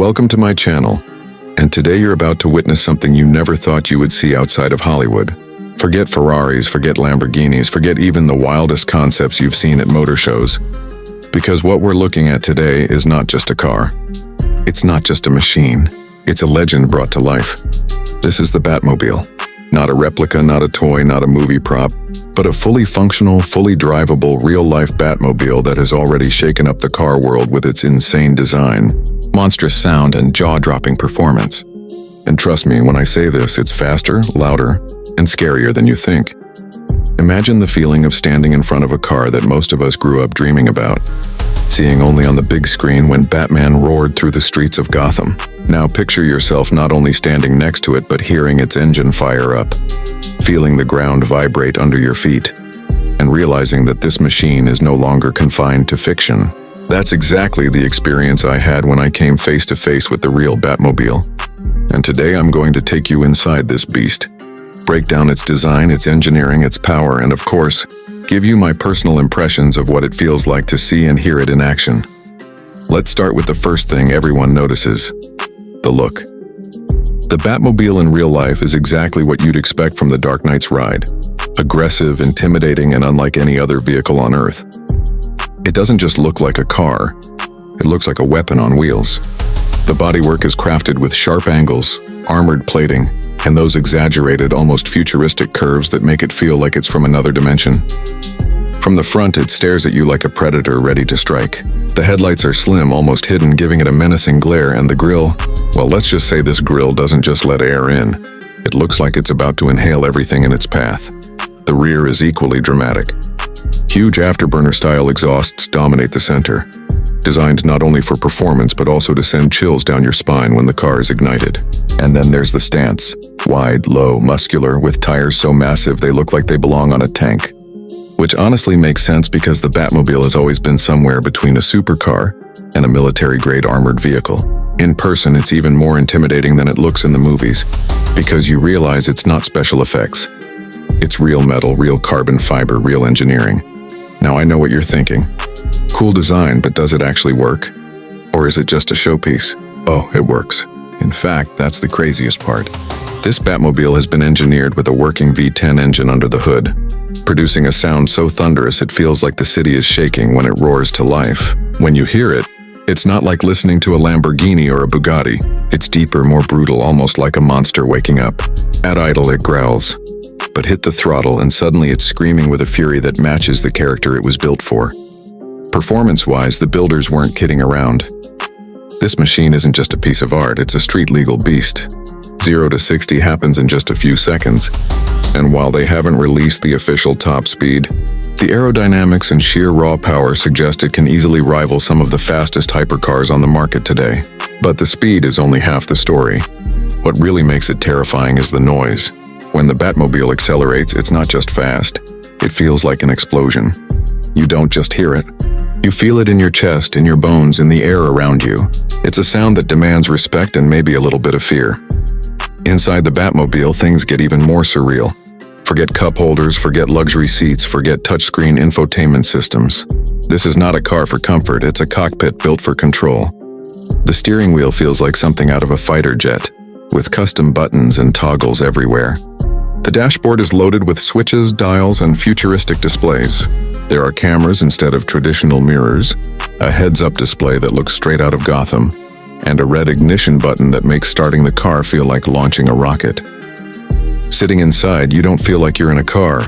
Welcome to my channel, and today you're about to witness something you never thought you would see outside of Hollywood. Forget Ferraris, forget Lamborghinis, forget even the wildest concepts you've seen at motor shows. Because what we're looking at today is not just a car. It's not just a machine. It's a legend brought to life. This is the Batmobile. Not a replica, not a toy, not a movie prop, but a fully functional, fully drivable, real-life Batmobile that has already shaken up the car world with its insane design, monstrous sound, and jaw-dropping performance. And trust me, when I say this, it's faster, louder, and scarier than you think. Imagine the feeling of standing in front of a car that most of us grew up dreaming about, seeing only on the big screen when Batman roared through the streets of Gotham. Now picture yourself not only standing next to it, but hearing its engine fire up, feeling the ground vibrate under your feet, and realizing that this machine is no longer confined to fiction. That's exactly the experience I had when I came face to face with the real Batmobile. And today I'm going to take you inside this beast, break down its design, its engineering, its power, and of course, give you my personal impressions of what it feels like to see and hear it in action. Let's start with the first thing everyone notices: the look. The Batmobile in real life is exactly what you'd expect from The Dark Knight's ride. Aggressive, intimidating, and unlike any other vehicle on Earth. It doesn't just look like a car, it looks like a weapon on wheels. The bodywork is crafted with sharp angles, armored plating, and those exaggerated, almost futuristic curves that make it feel like it's from another dimension. From the front, it stares at you like a predator ready to strike. The headlights are slim, almost hidden, giving it a menacing glare, and the grille, well, let's just say this grille doesn't just let air in. It looks like it's about to inhale everything in its path. The rear is equally dramatic. Huge afterburner-style exhausts dominate the center, designed not only for performance but also to send chills down your spine when the car is ignited. And then there's the stance. Wide, low, muscular, with tires so massive they look like they belong on a tank. Which honestly makes sense because the Batmobile has always been somewhere between a supercar and a military-grade armored vehicle. In person, it's even more intimidating than it looks in the movies, because you realize it's not special effects. It's real metal, real carbon fiber, real engineering. Now I know what you're thinking. Cool design, but does it actually work? Or is it just a showpiece? Oh, it works. In fact, that's the craziest part. This Batmobile has been engineered with a working V10 engine under the hood, producing a sound so thunderous it feels like the city is shaking when it roars to life. When you hear it, it's not like listening to a Lamborghini or a Bugatti. It's deeper, more brutal, almost like a monster waking up. At idle, it growls. But hit the throttle and suddenly it's screaming with a fury that matches the character it was built for. Performance-wise, the builders weren't kidding around. This machine isn't just a piece of art, it's a street-legal beast. 0 to 60 happens in just a few seconds. And while they haven't released the official top speed, the aerodynamics and sheer raw power suggest it can easily rival some of the fastest hypercars on the market today. But the speed is only half the story. What really makes it terrifying is the noise. When the Batmobile accelerates, it's not just fast. It feels like an explosion. You don't just hear it. You feel it in your chest, in your bones, in the air around you. It's a sound that demands respect and maybe a little bit of fear. Inside the Batmobile, things get even more surreal. Forget cup holders, forget luxury seats, forget touchscreen infotainment systems. This is not a car for comfort, it's a cockpit built for control. The steering wheel feels like something out of a fighter jet, with custom buttons and toggles everywhere. The dashboard is loaded with switches, dials, and futuristic displays. There are cameras instead of traditional mirrors, a heads-up display that looks straight out of Gotham, and a red ignition button that makes starting the car feel like launching a rocket. Sitting inside, you don't feel like you're in a car.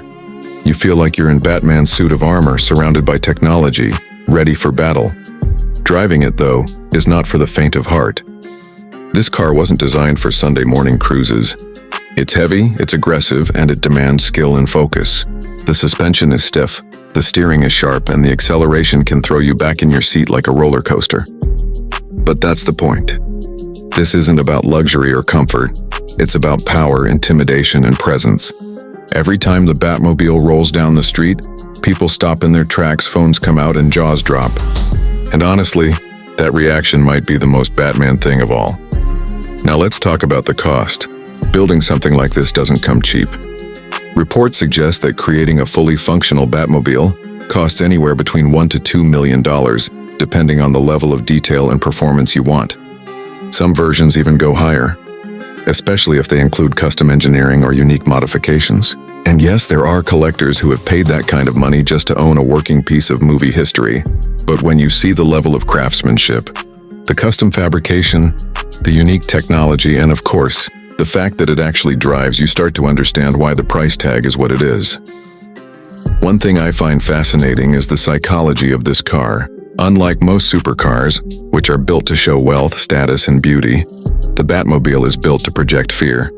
You feel like you're in Batman's suit of armor, surrounded by technology, ready for battle. Driving it, though, is not for the faint of heart. This car wasn't designed for Sunday morning cruises. It's heavy, it's aggressive, and it demands skill and focus. The suspension is stiff, the steering is sharp, and the acceleration can throw you back in your seat like a roller coaster. But that's the point. This isn't about luxury or comfort. It's about power, intimidation, and presence. Every time the Batmobile rolls down the street, people stop in their tracks, phones come out, and jaws drop. And honestly, that reaction might be the most Batman thing of all. Now let's talk about the cost. Building something like this doesn't come cheap. Reports suggest that creating a fully functional Batmobile costs anywhere between $1 to $2 million, depending on the level of detail and performance you want. Some versions even go higher, especially if they include custom engineering or unique modifications. And yes, there are collectors who have paid that kind of money just to own a working piece of movie history. But when you see the level of craftsmanship, the custom fabrication, the unique technology, and of course, the fact that it actually drives, you start to understand why the price tag is what it is. One thing I find fascinating is the psychology of this car. Unlike most supercars, which are built to show wealth, status, and beauty, the Batmobile is built to project fear.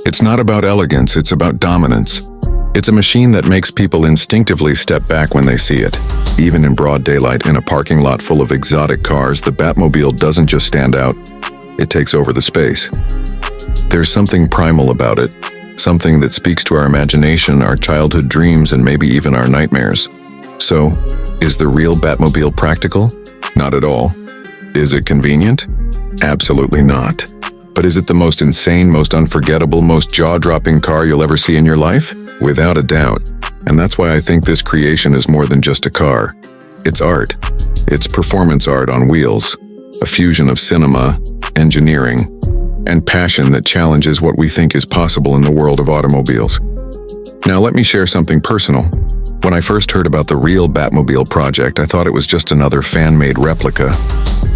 It's not about elegance, it's about dominance. It's a machine that makes people instinctively step back when they see it. Even in broad daylight in a parking lot full of exotic cars, the Batmobile doesn't just stand out, it takes over the space. There's something primal about it, something that speaks to our imagination, our childhood dreams, and maybe even our nightmares. So, is the real Batmobile practical? Not at all. Is it convenient? Absolutely not. But is it the most insane, most unforgettable, most jaw-dropping car you'll ever see in your life? Without a doubt. And that's why I think this creation is more than just a car. It's art. It's performance art on wheels. A fusion of cinema, engineering, and passion that challenges what we think is possible in the world of automobiles. Now let me share something personal. When I first heard about the real Batmobile project, I thought it was just another fan-made replica.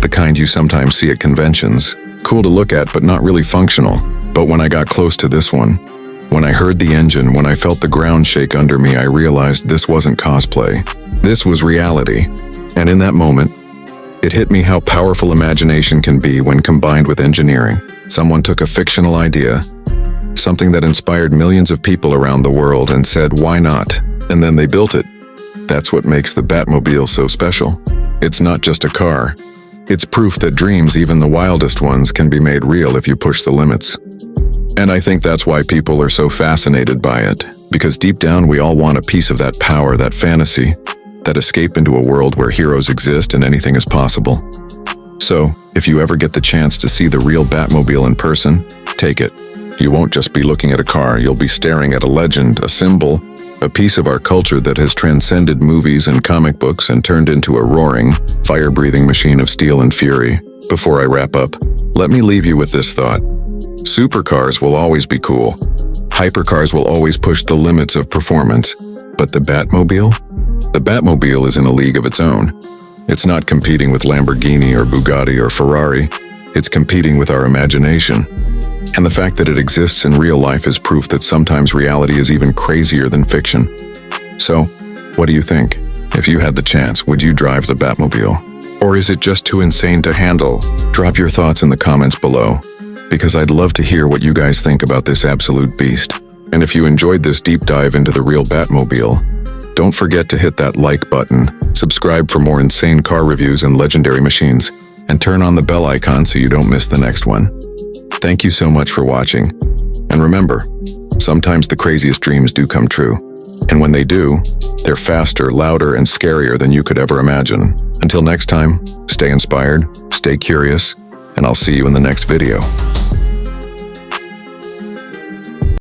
The kind you sometimes see at conventions. Cool to look at, but not really functional. But when I got close to this one, when I heard the engine, when I felt the ground shake under me, I realized this wasn't cosplay. This was reality. And in that moment, it hit me how powerful imagination can be when combined with engineering. Someone took a fictional idea, something that inspired millions of people around the world, and said, why not? And then they built it. That's what makes the Batmobile so special. It's not just a car. It's proof that dreams, even the wildest ones, can be made real if you push the limits. And I think that's why people are so fascinated by it, because deep down we all want a piece of that power, that fantasy, that escape into a world where heroes exist and anything is possible. So, if you ever get the chance to see the real Batmobile in person, take it. You won't just be looking at a car, you'll be staring at a legend, a symbol, a piece of our culture that has transcended movies and comic books and turned into a roaring, fire-breathing machine of steel and fury. Before I wrap up, let me leave you with this thought. Supercars will always be cool. Hypercars will always push the limits of performance. But the Batmobile? The Batmobile is in a league of its own. It's not competing with Lamborghini or Bugatti or Ferrari. It's competing with our imagination. And the fact that it exists in real life is proof that sometimes reality is even crazier than fiction. So, what do you think? If you had the chance, would you drive the Batmobile? Or is it just too insane to handle? Drop your thoughts in the comments below, because I'd love to hear what you guys think about this absolute beast. And if you enjoyed this deep dive into the real Batmobile, don't forget to hit that like button, subscribe for more insane car reviews and legendary machines, and turn on the bell icon so you don't miss the next one. Thank you so much for watching. And remember, sometimes the craziest dreams do come true. And when they do, they're faster, louder, and scarier than you could ever imagine. Until next time, stay inspired, stay curious, and I'll see you in the next video.